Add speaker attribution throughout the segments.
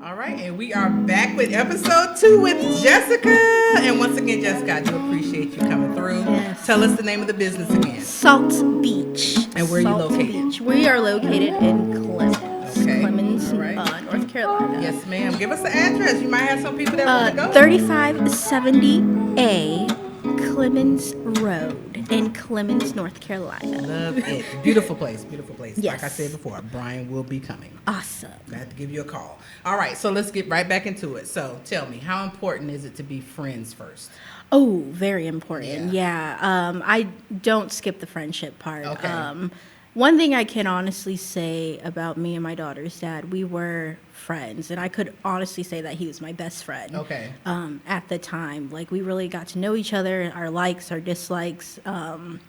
Speaker 1: All right, and we are back with episode 2 with Jessica. And once again, Jessica, I do appreciate you coming through.
Speaker 2: Yes.
Speaker 1: Tell us the name of the business again.
Speaker 2: Salt Beach.
Speaker 1: And where are you
Speaker 2: Salt
Speaker 1: located?
Speaker 2: Beach. We are located in Clemens.
Speaker 1: Okay.
Speaker 2: Clemens,
Speaker 1: All right.
Speaker 2: North Carolina.
Speaker 1: Yes, ma'am. Give us the address. You might have some people that want to go.
Speaker 2: 3570A Clemens Road in Clemens, North Carolina.
Speaker 1: Love it. Beautiful place. Beautiful place.
Speaker 2: Yes.
Speaker 1: Like I said before, Brian will be coming.
Speaker 2: Awesome.
Speaker 1: I have to give you a call. All right, so let's get right back into it. So tell me, how important is it to be friends first?
Speaker 2: Oh, very important. Yeah. I don't skip the friendship part.
Speaker 1: Okay.
Speaker 2: One thing I can honestly say about me and my daughter's dad, we were friends, and I could honestly say that he was my best friend.
Speaker 1: Okay.
Speaker 2: At the time, like we really got to know each other, our likes, our dislikes, and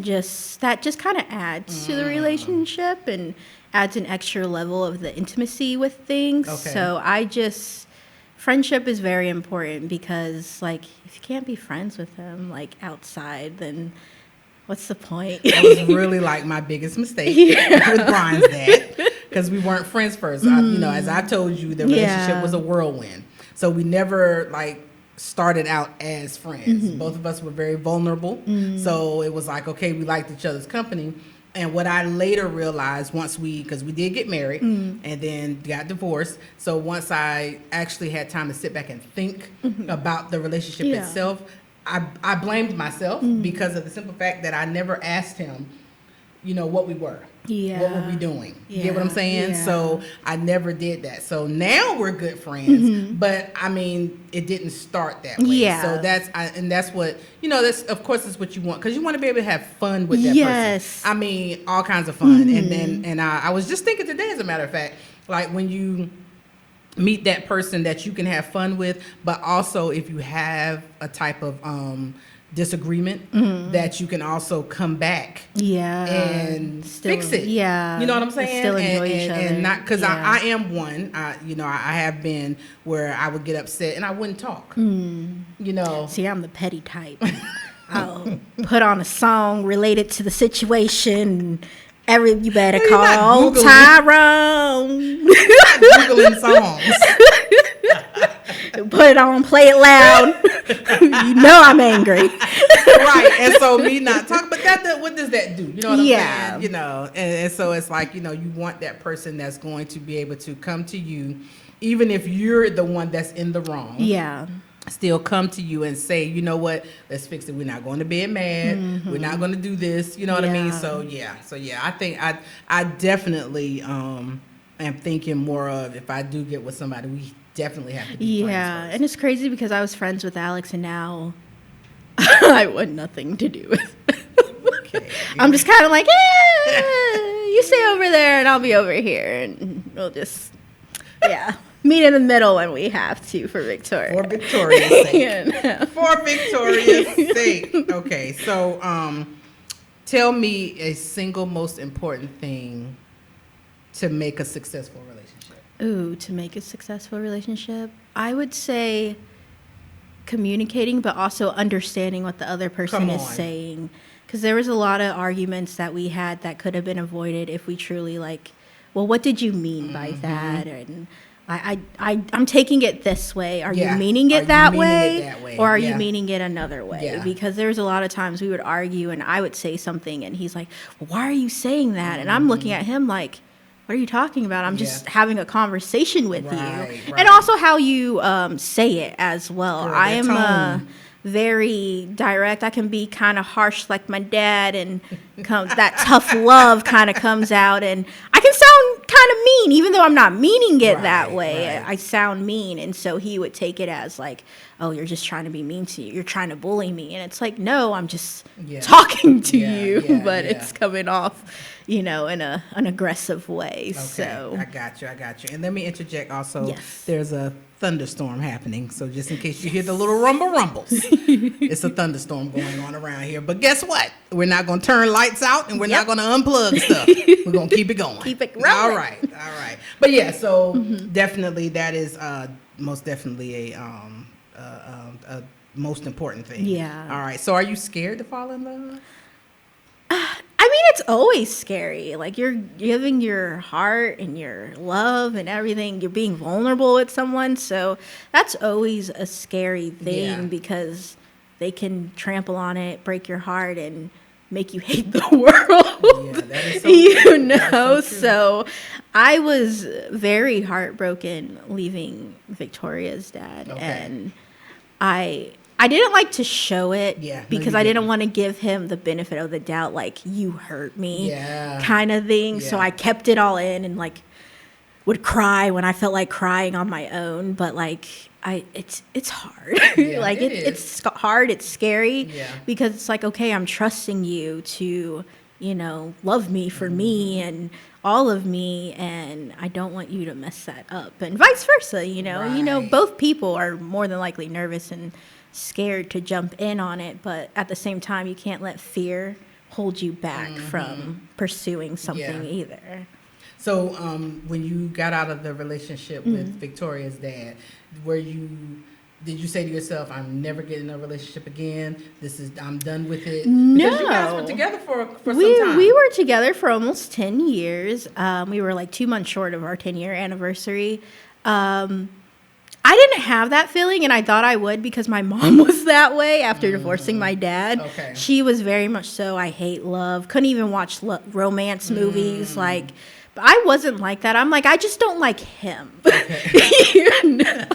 Speaker 2: just kind of adds to the relationship and adds an extra level of the intimacy with things.
Speaker 1: Okay.
Speaker 2: So friendship is very important because, like, if you can't be friends with him, like, outside, then what's the point?
Speaker 1: That was really like my biggest mistake with Brian's dad, because we weren't friends first. As I told you, the relationship was a whirlwind. So we never started out as friends. Both of us were very vulnerable. So it was like, okay, we liked each other's company. And what I later realized because we did get married and then got divorced. So once I actually had time to sit back and think about the relationship itself, I blamed myself because of the simple fact that I never asked him, what we were.
Speaker 2: Yeah.
Speaker 1: What were we doing? You
Speaker 2: Yeah.
Speaker 1: get what I'm saying?
Speaker 2: Yeah.
Speaker 1: So I never did that. So now we're good friends, but I mean, it didn't start that way.
Speaker 2: Yeah.
Speaker 1: So that's what, that's, of course, it's what you want, because you want to be able to have fun with that
Speaker 2: Yes.
Speaker 1: person. I mean, all kinds of fun. And I was just thinking today, as a matter of fact, like when you meet that person that you can have fun with, but also if you have a type of disagreement, that you can also come back and fix it.
Speaker 2: Yeah.
Speaker 1: You know what I'm saying?
Speaker 2: Still enjoy each other.
Speaker 1: And not, because I am one, I have been where I would get upset and I wouldn't talk.
Speaker 2: See, I'm the petty type. I'll put on a song related to the situation. You better call Tyrone.
Speaker 1: Googling songs.
Speaker 2: Put it on, play it loud. I'm angry.
Speaker 1: Right. And so me not talking, but what does that do? You know what I'm saying? And so it's like, you want that person that's going to be able to come to you, even if you're the one that's in the wrong.
Speaker 2: Yeah.
Speaker 1: Still come to you and say, you know what, let's fix it. We're not going to bed mad. We're not going to do this. You know what I mean? So I think I definitely am thinking more of, if I do get with somebody, we definitely have to be friends first.
Speaker 2: And it's crazy because I was friends with Alex and now I want nothing to do with
Speaker 1: Okay.
Speaker 2: I'm just kind of like, you stay over there and I'll be over here, and we'll just meet in the middle when we have to for Victoria.
Speaker 1: For Victoria's sake. For Victoria's sake. Okay, so tell me a single most important thing to make a successful relationship.
Speaker 2: Ooh, to make a successful relationship, I would say communicating, but also understanding what the other person is saying. Because there was a lot of arguments that we had that could have been avoided if we truly well, what did you mean by that? And I'm taking it this way. Are you meaning it that way? Or are you meaning it another way?
Speaker 1: Yeah.
Speaker 2: Because there's a lot of times we would argue and I would say something and he's like, well, why are you saying that? And I'm looking at him like, what are you talking about? I'm just having a conversation with you.
Speaker 1: Right.
Speaker 2: And also how you say it as well.
Speaker 1: Girl,
Speaker 2: I am
Speaker 1: tone.
Speaker 2: Very direct. I can be kind of harsh like my dad, and that tough love kind of comes out, and I can sound kind of mean even though I'm not meaning it that way.
Speaker 1: Right.
Speaker 2: I sound mean, and so he would take it as like, oh, you're just trying to be mean to you, you're trying to bully me, and it's like, no, I'm just talking to you, but it's coming off in an aggressive way.
Speaker 1: Okay,
Speaker 2: So
Speaker 1: I got you. And let me interject also.
Speaker 2: Yes.
Speaker 1: There's a thunderstorm happening, so just in case you hear the little rumbles, it's a thunderstorm going on around here. But guess what? We're not going to turn lights out, and we're not going to unplug stuff. We're going to keep it going.
Speaker 2: Keep it rolling.
Speaker 1: All right. But yeah, so definitely that is most definitely a most important thing.
Speaker 2: Yeah.
Speaker 1: All right. So are you scared to fall in love?
Speaker 2: I mean, it's always scary. Like, you're giving your heart and your love and everything. You're being vulnerable with someone. So that's always a scary thing because they can trample on it, break your heart, and make you hate the world.
Speaker 1: Yeah, that is so true.
Speaker 2: So I was very heartbroken leaving Victoria's dad.
Speaker 1: Okay.
Speaker 2: And I didn't like to show it because I didn't want to give him the benefit of the doubt, like, you hurt me kind of thing. So I kept it all in and, like, would cry when I felt like crying on my own. But, like, it's hard. Like, it's hard. It's scary because it's like, okay, I'm trusting you to, you know, love me for me and all of me, and I don't want you to mess that up, and vice versa. You know, both people are more than likely nervous and scared to jump in on it, but at the same time, you can't let fear hold you back from pursuing something either.
Speaker 1: So when you got out of the relationship with Victoria's dad, did you say to yourself, I'm never getting a relationship again, I'm done with it?
Speaker 2: No.
Speaker 1: Because you guys were together for some time.
Speaker 2: We were together for almost 10 years. We were like 2 months short of our 10-year anniversary. I didn't have that feeling, and I thought I would because my mom was that way after divorcing my dad.
Speaker 1: Okay.
Speaker 2: She was very much so, I hate love, couldn't even watch romance movies, like, but I wasn't like that. I'm like, I just don't like him. Okay. You know?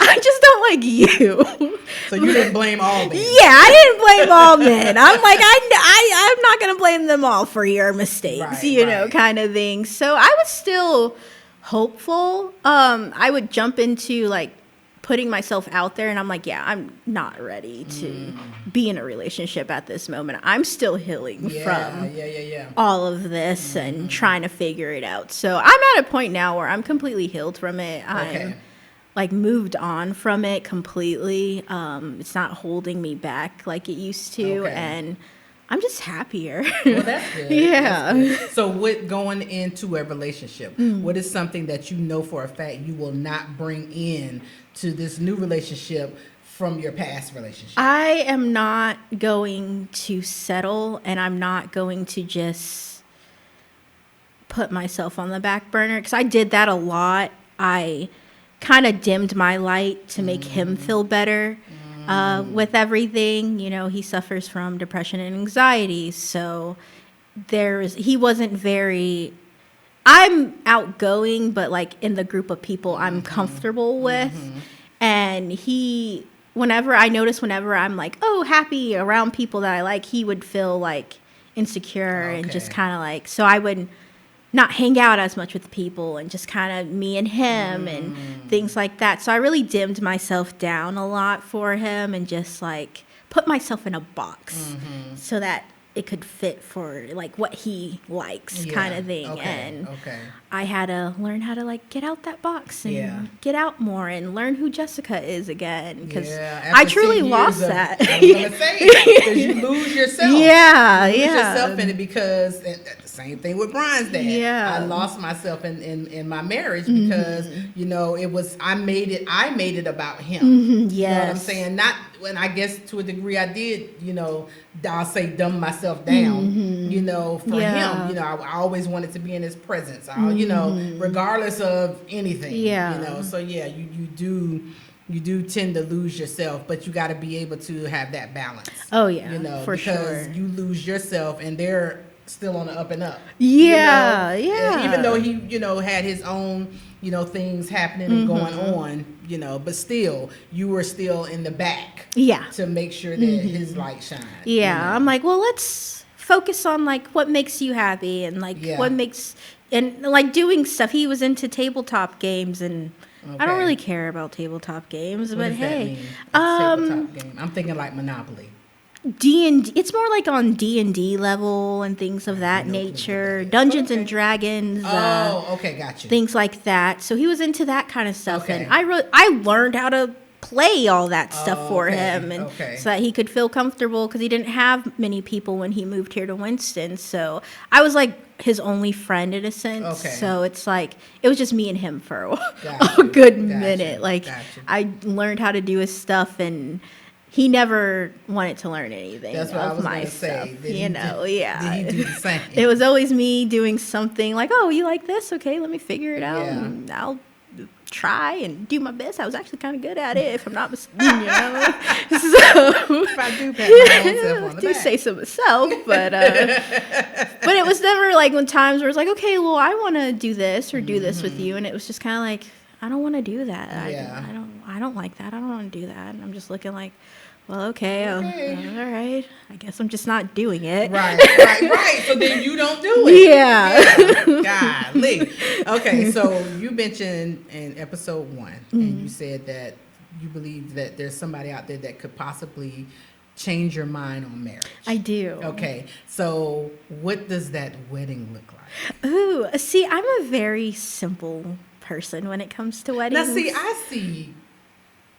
Speaker 2: I just don't like you.
Speaker 1: So you didn't blame all men.
Speaker 2: Yeah, I didn't blame all men. I'm like, I'm not going to blame them all for your mistakes, you know, kind of thing. So I was still hopeful. I would jump into, like, putting myself out there, and I'm like, yeah, I'm not ready to be in a relationship at this moment. I'm still healing from all of this and trying to figure it out. So I'm at a point now where I'm completely healed from it. I'm like moved on from it completely. It's not holding me back like it used to, and I'm just happier.
Speaker 1: Well, that's good.
Speaker 2: Yeah.
Speaker 1: That's good. So with going into a relationship, what is something that you know for a fact you will not bring in to this new relationship from your past relationship?
Speaker 2: I am not going to settle, and I'm not going to just put myself on the back burner, because I did that a lot. I kind of dimmed my light to make him feel better with everything. You know, he suffers from depression and anxiety, so he wasn't very, I'm outgoing, but like in the group of people I'm comfortable with. And whenever I'm like, oh, happy around people that I like, he would feel like insecure and just kind of like, so I would not hang out as much with people and just kind of me and him and things like that. So I really dimmed myself down a lot for him and just like put myself in a box so that it could fit for like what he likes kind of thing. And I had to learn how to like get out that box and get out more and learn who Jessica is again, because I truly lost that.
Speaker 1: I was gonna say, because you lose yourself. You lose yourself in it, because the same thing with Brian's dad. I lost myself in my marriage because you know, it was I made it about him. You know what I'm saying? And I guess to a degree I did, you know, I'll say dumb myself down, you know, for him. You know, I always wanted to be in his presence, you know, regardless of anything, you know. So you do tend to lose yourself, but you got to be able to have that balance.
Speaker 2: Oh yeah,
Speaker 1: you know,
Speaker 2: for
Speaker 1: because
Speaker 2: sure.
Speaker 1: you lose yourself and they're still on the up and up.
Speaker 2: Yeah,
Speaker 1: you know? Even though he, you know, had his own, you know, things happening and going on, you know, but still, you were still in the back. To make sure that his light shines. You know?
Speaker 2: I'm like, well, let's focus on like what makes you happy and like what makes, and like doing stuff. He was into tabletop games, and I don't really care about tabletop games,
Speaker 1: what
Speaker 2: but
Speaker 1: does
Speaker 2: hey,
Speaker 1: that mean? Tabletop game. I'm thinking like Monopoly.
Speaker 2: D&D, it's more like on D&D level and things of that nature. Dungeons and Dragons.
Speaker 1: Gotcha.
Speaker 2: Things like that. So he was into that kind of stuff, and I learned how to play all that stuff for him, and so that he could feel comfortable, because he didn't have many people when he moved here to Winston. So I was like his only friend in a sense. So it's like it was just me and him for a good minute. Like I learned how to do his stuff, and he never wanted to learn anything.
Speaker 1: That's what I was going to
Speaker 2: say.
Speaker 1: Did he do the same?
Speaker 2: It was always me doing something like, oh, you like this? Okay, let me figure it out.
Speaker 1: Yeah.
Speaker 2: And I'll try and do my best. I was actually kind of good at it, if I'm not mistaken, So
Speaker 1: if I do pat my own self on the back.
Speaker 2: say so myself, but it was never like when times where it's like, okay, well, I want to do this or do this with you, and it was just kind of like, I don't want to do that.
Speaker 1: Yeah.
Speaker 2: I don't like that. I don't want to do that. And I'm just looking like, well, okay. All right. I guess I'm just not doing it.
Speaker 1: Right. So then you don't do it.
Speaker 2: Yeah.
Speaker 1: Golly. Okay, so you mentioned in episode 1, and you said that you believe that there's somebody out there that could possibly change your mind on marriage.
Speaker 2: I do.
Speaker 1: Okay, so what does that wedding look like?
Speaker 2: Ooh, see, I'm a very simple person when it comes to weddings.
Speaker 1: Now, I see.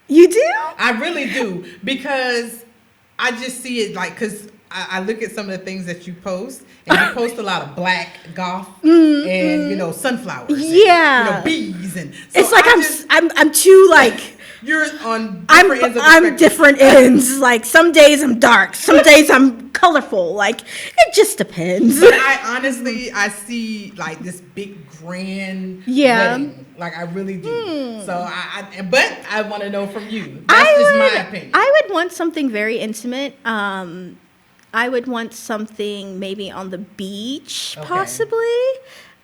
Speaker 2: You do?
Speaker 1: I really do, because I just see it like, because I look at some of the things that you post, and you post a lot of black golf and, sunflowers.
Speaker 2: Yeah.
Speaker 1: And, bees. And so
Speaker 2: it's like I'm too like...
Speaker 1: You're on different ends of the
Speaker 2: I'm
Speaker 1: spectrum.
Speaker 2: different ends. Like some days I'm dark, some days I'm colorful. Like it just depends.
Speaker 1: But I see like this big grand wedding. Like I really do. So but I want to know from you. That's just my opinion.
Speaker 2: I would want something very intimate. I would want something maybe on the beach, possibly.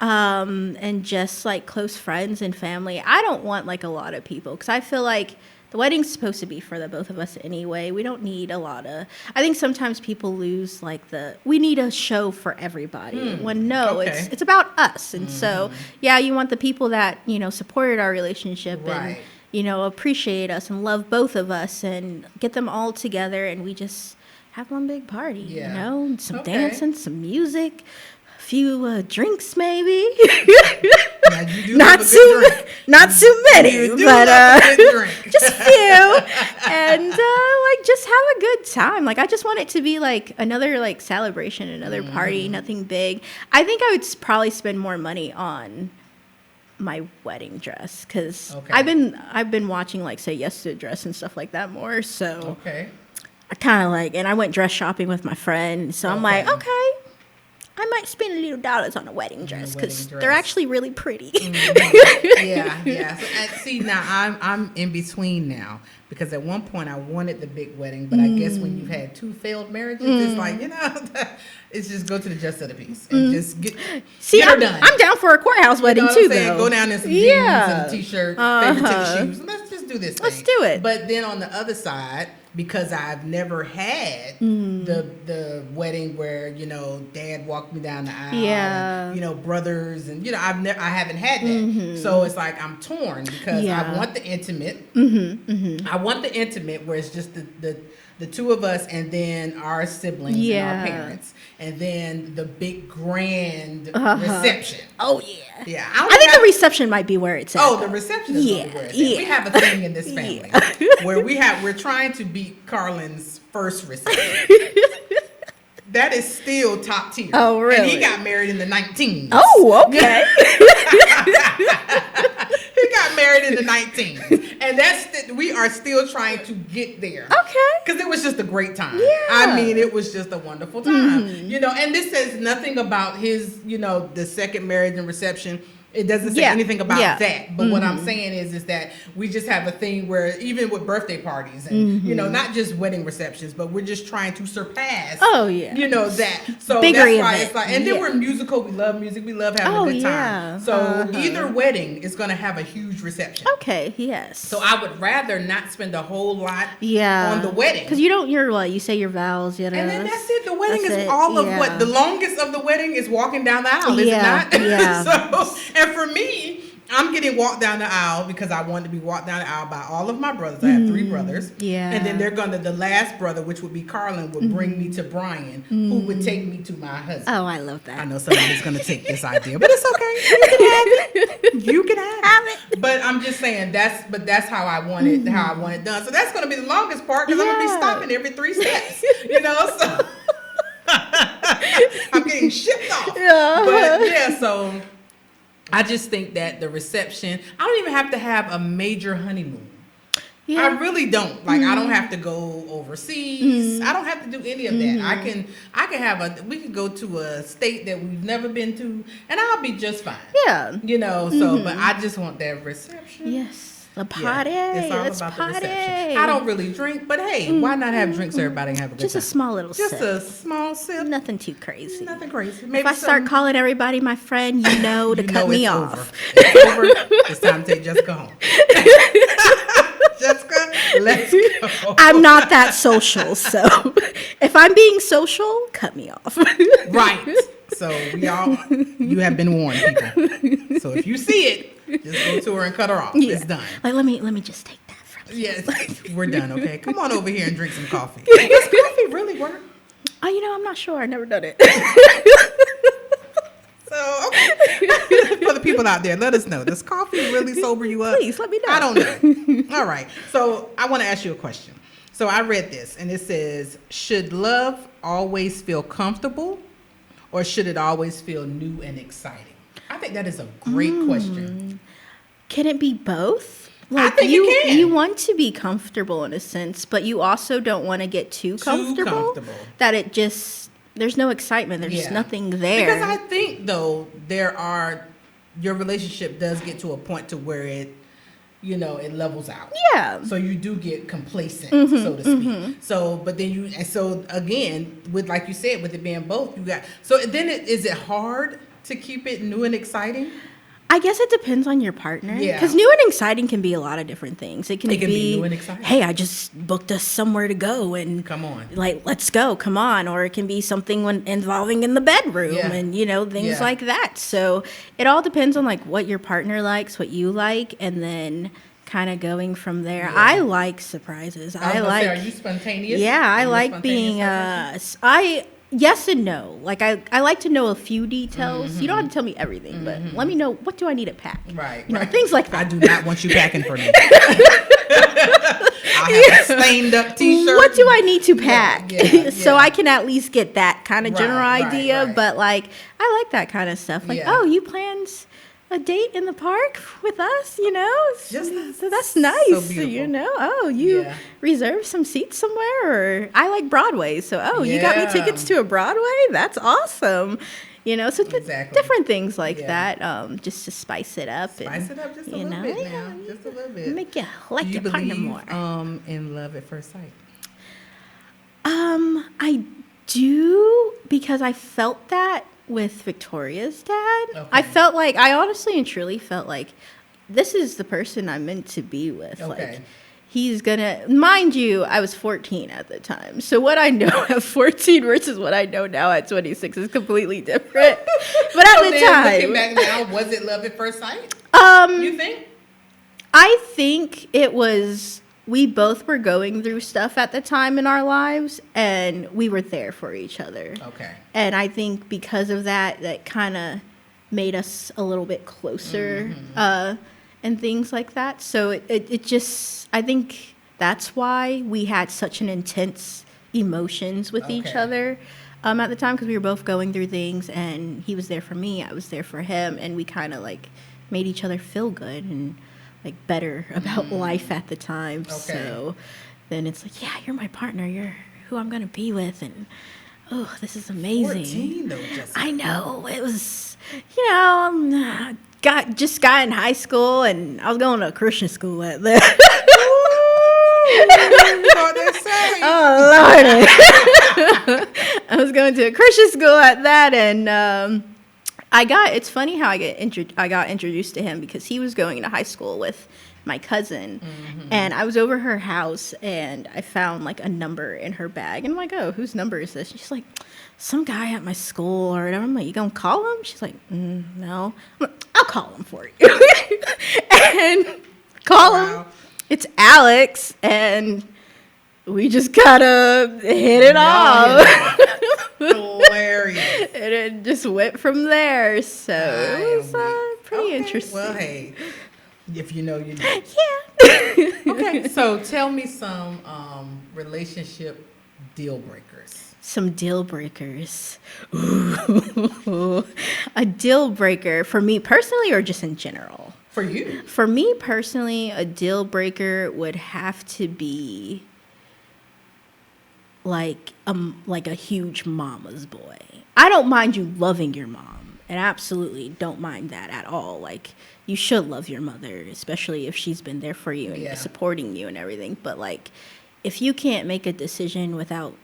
Speaker 2: And just like close friends and family. I don't want like a lot of people, because I feel like the wedding's supposed to be for the both of us anyway. We don't need a lot of... I think sometimes people lose like we need a show for everybody. When it's about us. And so, you want the people that, supported our relationship and, appreciate us and love both of us, and get them all together, and we just have one big party, some dancing, some music, few drinks maybe. not too many, but just a few, and just have a good time. Like I just want it to be like another like celebration, another party, nothing big. I think I would probably spend more money on my wedding dress, because I've been watching like Say Yes to the Dress and stuff like that more. So I kind of like, and I went dress shopping with my friend, so I'm like, okay, I might spend a little dollars on a wedding dress, because they're actually really pretty.
Speaker 1: Yeah. So, see, now I'm in between now, because at one point I wanted the big wedding, but I guess when you've had 2 failed marriages, it's like, it's just go to the just of the piece and just get her done.
Speaker 2: I'm down for a courthouse wedding too, though.
Speaker 1: Go down in some jeans and a t-shirt, favorite tennis shoes. Let's just do this thing.
Speaker 2: Let's do it.
Speaker 1: But then on the other side, because I've never had the wedding where dad walked me down the aisle, and, brothers, and I haven't had that, so it's like I'm torn, because I want the intimate. I want the intimate where it's just the 2 of us, and then our siblings and our parents, and then the big grand reception.
Speaker 2: Oh yeah.
Speaker 1: Yeah,
Speaker 2: I think the reception might be where it's at.
Speaker 1: Oh, the reception is where it's at. We have a thing in this family where we're trying to beat Carlin's first reception. That is still top tier.
Speaker 2: Oh, really?
Speaker 1: And he got married in the 19s.
Speaker 2: Oh, okay.
Speaker 1: He got married in the 19s, and we are still trying to get there.
Speaker 2: Okay.
Speaker 1: Because it was just a great time.
Speaker 2: Yeah.
Speaker 1: I mean, it was just a wonderful time. And this says nothing about his, the second marriage and reception. It doesn't say anything about that. But what I'm saying is that we just have a thing where even with birthday parties and, not just wedding receptions, but we're just trying to surpass, that. So
Speaker 2: bigger
Speaker 1: that's why
Speaker 2: event.
Speaker 1: it's like, and then we're musical. We love music. We love having a good time. So either wedding is going to have a huge reception.
Speaker 2: Okay. Yes.
Speaker 1: So I would rather not spend a whole lot on the wedding.
Speaker 2: Because you say your vows,
Speaker 1: And then that's it. The wedding is all of what? The longest of the wedding is walking down the aisle, is it not?
Speaker 2: Yeah.
Speaker 1: And for me, I'm getting walked down the aisle because I wanted to be walked down the aisle by all of my brothers. I have 3 brothers.
Speaker 2: Yeah.
Speaker 1: And then the last brother, which would be Carlin, would bring me to Brian, who would take me to my husband.
Speaker 2: Oh, I love that.
Speaker 1: I know somebody's going to take this idea, but it's okay. You can have it. But I'm just saying that's how I want it, how I want it done. So that's going to be the longest part, because I'm going to be stopping every 3 steps, so I'm getting shipped off. But so I just think that the reception, I don't even have to have a major honeymoon. I really don't. Like, I don't have to go overseas. I don't have to do any of that. I can have we can go to a state that we've never been to, and I'll be just fine.
Speaker 2: Yeah.
Speaker 1: You know, so, but I just want that reception.
Speaker 2: Yes. The party.
Speaker 1: It's all about the reception. I don't really drink, but hey, why not have drinks so everybody can have a good
Speaker 2: time? Just a small little sip.
Speaker 1: Just a small sip.
Speaker 2: Nothing too crazy.
Speaker 1: Nothing crazy. Maybe
Speaker 2: if I start calling everybody my friend, you know to cut me off.
Speaker 1: Over. It's over. It's time to take Jessica home. Jessica, let's go.
Speaker 2: I'm not that social, so if I'm being social, cut me off.
Speaker 1: Right. So you have been warned, people. So if you see it, just go to her and cut her off. Yeah. It's done.
Speaker 2: Like, let me just take that from you.
Speaker 1: Yes, we're done, okay? Come on over here and drink some coffee. Does coffee really work?
Speaker 2: Oh, I'm not sure. I've never done it.
Speaker 1: So, okay. For the people out there, let us know. Does coffee really sober you up?
Speaker 2: Please, let me know.
Speaker 1: I don't know. All right. So, I want to ask you a question. So, I read this, and it says, should love always feel comfortable, or should it always feel new and exciting? I think that is a great question.
Speaker 2: Can it be both?
Speaker 1: Like, I think you can.
Speaker 2: You want to be comfortable in a sense, but you also don't want to get too comfortable. That it just, there's no excitement. There's nothing there.
Speaker 1: Because I think, though, your relationship does get to a point to where it levels out.
Speaker 2: Yeah.
Speaker 1: So you do get complacent, so to speak. So, but then again, with, like you said, with it being both, is it hard to keep it new and exciting?
Speaker 2: I guess it depends on your partner.
Speaker 1: Yeah.
Speaker 2: Because new and exciting can be a lot of different things. It can be
Speaker 1: new and exciting.
Speaker 2: Hey, I just booked us somewhere to go and
Speaker 1: come on.
Speaker 2: Like, let's go, come on. Or it can be something involving in the bedroom and, things like that. So it all depends on like what your partner likes, what you like, and then kind of going from there. Yeah. I like surprises.
Speaker 1: Are you spontaneous?
Speaker 2: Yeah, I like being yes and no. Like, I like to know a few details. You don't have to tell me everything, but let me know, what do I need to pack?
Speaker 1: Right.
Speaker 2: Things like that.
Speaker 1: I do not want you packing for me. I have a stained up t-shirt.
Speaker 2: What do I need to pack? So I can at least get that kind of general idea. Right. But, like, I like that kind of stuff. Like, oh, you planned a date in the park with us, so that's nice,
Speaker 1: so beautiful.
Speaker 2: Oh, you reserved some seats somewhere, or I like Broadway, so you got me tickets to a Broadway. That's awesome, so different things like that, just to spice it up.
Speaker 1: Spice it up just a little bit now, just a little bit.
Speaker 2: Make you like your partner more.
Speaker 1: In love at first sight?
Speaker 2: I do, because I felt that with Victoria's dad. Okay. I honestly and truly felt like this is the person I'm meant to be with. Okay. Like, he's gonna, mind you, I was 14 at the time. So what I know at 14 versus what I know now at 26 is completely different. But at the time,
Speaker 1: looking back now, was it love at first sight? You think?
Speaker 2: I think it was, we both were going through stuff at the time in our lives, and we were there for each other.
Speaker 1: Okay.
Speaker 2: And I think because of that kind of made us a little bit closer, and things like that. So it just, I think that's why we had such an intense emotions with each other at the time, because we were both going through things, and he was there for me, I was there for him, and we kind of like made each other feel good and like better about life at the time. Okay. So then it's like, yeah, you're my partner, you're who I'm gonna be with, and oh, this is amazing.
Speaker 1: 14 though, Jessica.
Speaker 2: I know, it was, just got in high school, and I was going to a Christian school at that. Oh Lord! I was going to a Christian school at that, and it's funny how I got introduced to him, because he was going to high school with my cousin, and I was over her house, and I found like a number in her bag, and I'm like, oh, whose number is this? And she's like, some guy at my school or whatever. I'm like, you gonna call him? She's like, no. I'm like, I'll call him for you. And call him. It's Alex, and we just kind of hit it off.
Speaker 1: Hilarious.
Speaker 2: And it just went from there. So it was pretty interesting.
Speaker 1: Well, hey, if you know, you know.
Speaker 2: Yeah.
Speaker 1: Okay, so tell me some relationship deal breakers.
Speaker 2: Some deal breakers. Ooh. A deal breaker for me personally, or just in general?
Speaker 1: For you?
Speaker 2: For me personally, a deal breaker would have to be like a huge mama's boy. I don't mind you loving your mom, and absolutely don't mind that at all. Like, you should love your mother, especially if she's been there for you and supporting you and everything. But like, if you can't make a decision without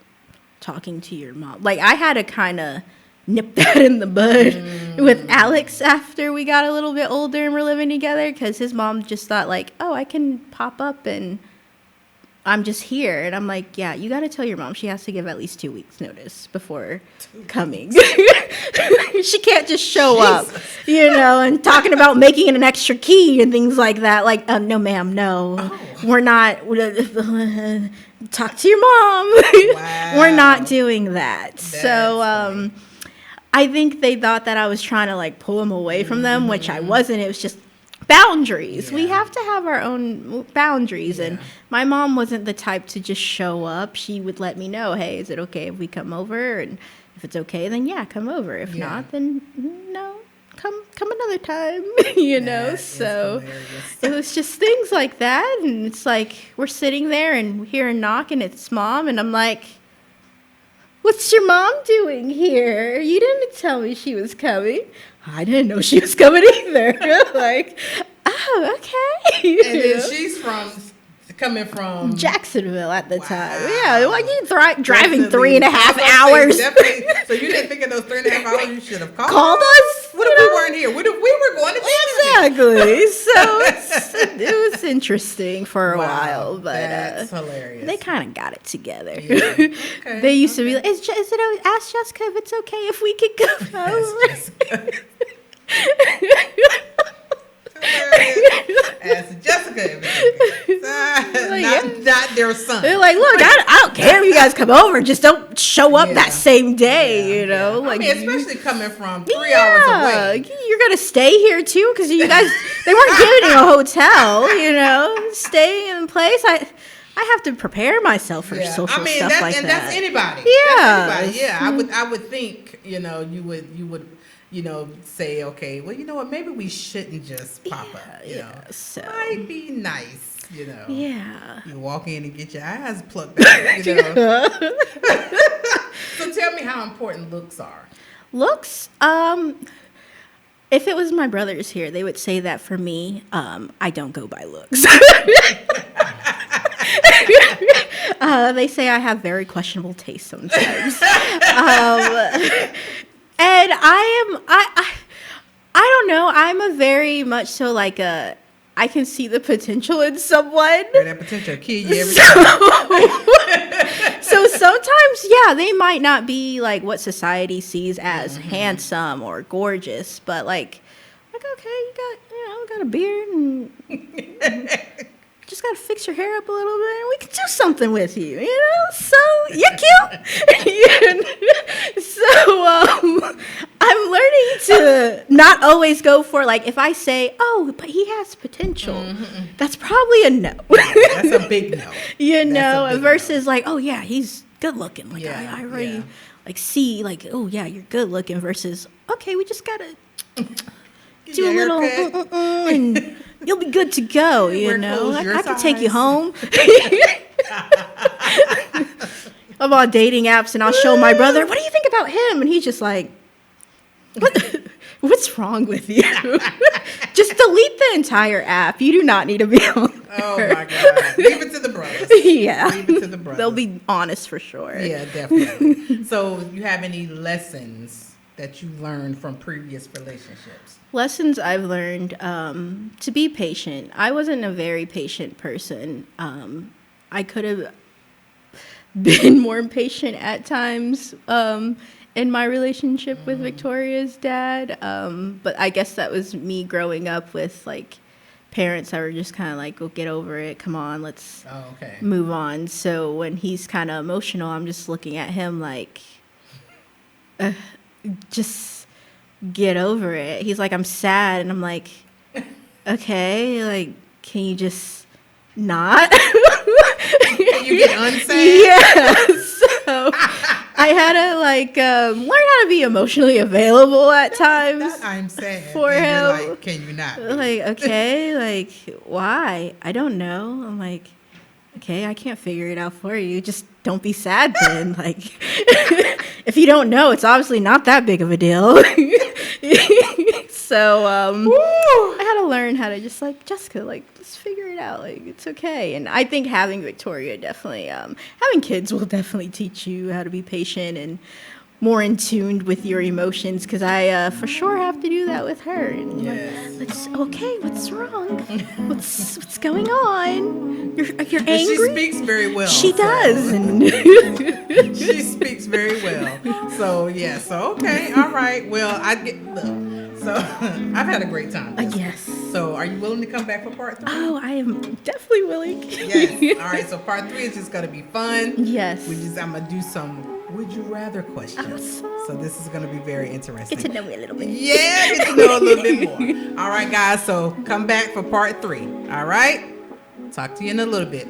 Speaker 2: talking to your mom, like I had to kind of nip that in the bud with Alex after we got a little bit older and we're living together, because his mom just thought like, oh, I can pop up and I'm just here. And I'm like, yeah, you got to tell your mom she has to give at least 2 weeks notice before coming. She can't just show up, and talking about making an extra key and things like that. Like, no, ma'am, no, we're not. Talk to your mom. Wow. We're not doing that. So I think they thought that I was trying to like pull them away from them, which I wasn't. It was just boundaries. We have to have our own boundaries. And my mom wasn't the type to just show up. She would let me know, hey, is it okay if we come over? And if it's okay, then come over. If not, then no, come another time. So it was just things like that. And it's like we're sitting there and we hear a knock and it's mom, and I'm like, what's your mom doing here? You didn't tell me she was coming. I didn't know she was coming either. Like, oh, okay.
Speaker 1: And then she's coming from
Speaker 2: Jacksonville at the time. Yeah, like you driving 3.5 hours.
Speaker 1: So you didn't think of those 3.5 hours? You should have
Speaker 2: called us.
Speaker 1: What if we weren't here? What if we were going to
Speaker 2: Exactly. So it was interesting for a while, but
Speaker 1: that's hilarious.
Speaker 2: They kind of got it together.
Speaker 1: Yeah. Okay,
Speaker 2: They used to be like, ask Jessica if it's okay if we could come over.
Speaker 1: Ask Jessica if it's okay. Not their son.
Speaker 2: They're like, look, I don't care if you guys come over, just don't show up that same day, Like,
Speaker 1: I mean, especially coming from 3 hours away.
Speaker 2: You're gonna stay here too, because you guys they weren't giving you a hotel, stay in place. I have to prepare myself for social stuff like that.
Speaker 1: And that's anybody.
Speaker 2: Yeah.
Speaker 1: That's anybody. Yeah. I would think, you would say, okay, well, you know what, maybe we shouldn't just pop up,
Speaker 2: so
Speaker 1: might be nice,
Speaker 2: Yeah.
Speaker 1: You walk in and get your eyes plucked out, So tell me how important looks are.
Speaker 2: Looks, if it was my brothers here, they would say that for me, I don't go by looks. They say I have very questionable taste sometimes. And I don't know. I'm a very much so like I can see the potential in someone.
Speaker 1: That potential kill you every time.
Speaker 2: So sometimes, they might not be like what society sees as handsome or gorgeous, but like okay, you got a beard and just gotta fix your hair up a little bit and we can do something with you, so you're cute. So I'm learning to not always go for like, if I say, oh, but he has potential, that's probably a no.
Speaker 1: That's a big no.
Speaker 2: Versus like, oh yeah, he's good looking, like I already like see like, oh yeah, you're good looking, versus okay, we just gotta do a little and you'll be good to go, I can take you home. I'm on dating apps and I'll show my brother, what do you think about him? And he's just like, what's wrong with you? Just delete the entire app. You do not need to be on there.
Speaker 1: Oh my God. Leave it to the brothers.
Speaker 2: Yeah.
Speaker 1: Leave it to the brothers.
Speaker 2: They'll be honest for sure.
Speaker 1: Yeah, definitely. So you have any lessons that you learned from previous relationships?
Speaker 2: Lessons I've learned, to be patient. I wasn't a very patient person. I could have been more patient at times in my relationship with Victoria's dad. But I guess that was me growing up with like parents that were just kind of like, "Go get over it. Come on, let's move on." So when he's kind of emotional, I'm just looking at him like, just get over it. He's like, I'm sad. And I'm like, okay, like, can you just not?
Speaker 1: You get unsaid?
Speaker 2: Yeah. So I had to learn how to be emotionally available at times.
Speaker 1: That I'm sad
Speaker 2: for
Speaker 1: and
Speaker 2: him.
Speaker 1: you're like, can you not?
Speaker 2: Okay, why? I don't know. I'm like, okay, I can't figure it out for you. Just don't be sad then. If you don't know, it's obviously not that big of a deal. So I had to learn how to just Jessica, let's figure it out. It's okay. And I think having Victoria definitely, having kids will definitely teach you how to be patient and more in tune with your emotions, because I for sure have to do that with her. And
Speaker 1: Yes.
Speaker 2: What's wrong? What's going on? You're angry?
Speaker 1: And she speaks very well.
Speaker 2: She does. And
Speaker 1: she speaks very well. So okay, all right. Well, so I've had a great time.
Speaker 2: Yes.
Speaker 1: So are you willing to come back for part 3?
Speaker 2: Oh, I am definitely willing.
Speaker 1: Yes. All right. So part 3 is just gonna be fun.
Speaker 2: Yes.
Speaker 1: I'm gonna do some would you rather questions.
Speaker 2: Awesome.
Speaker 1: So this is gonna be very interesting.
Speaker 2: Get to know me a little bit.
Speaker 1: Yeah, get to know a little bit more. All right, guys. So come back for part 3. All right. Talk to you in a little bit.